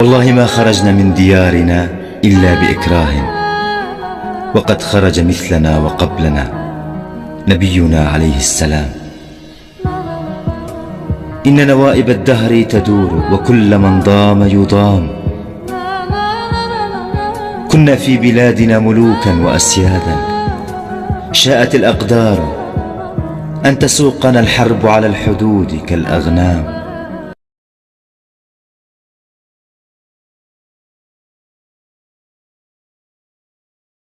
والله ما خرجنا من ديارنا إلا بإكراه، وقد خرج مثلنا وقبلنا نبينا عليه السلام. إن نوائب الدهر تدور وكل من ضام يضام. كنا في بلادنا ملوكا وأسيادا، شاءت الأقدار أن تسوقنا الحرب على الحدود كالأغنام.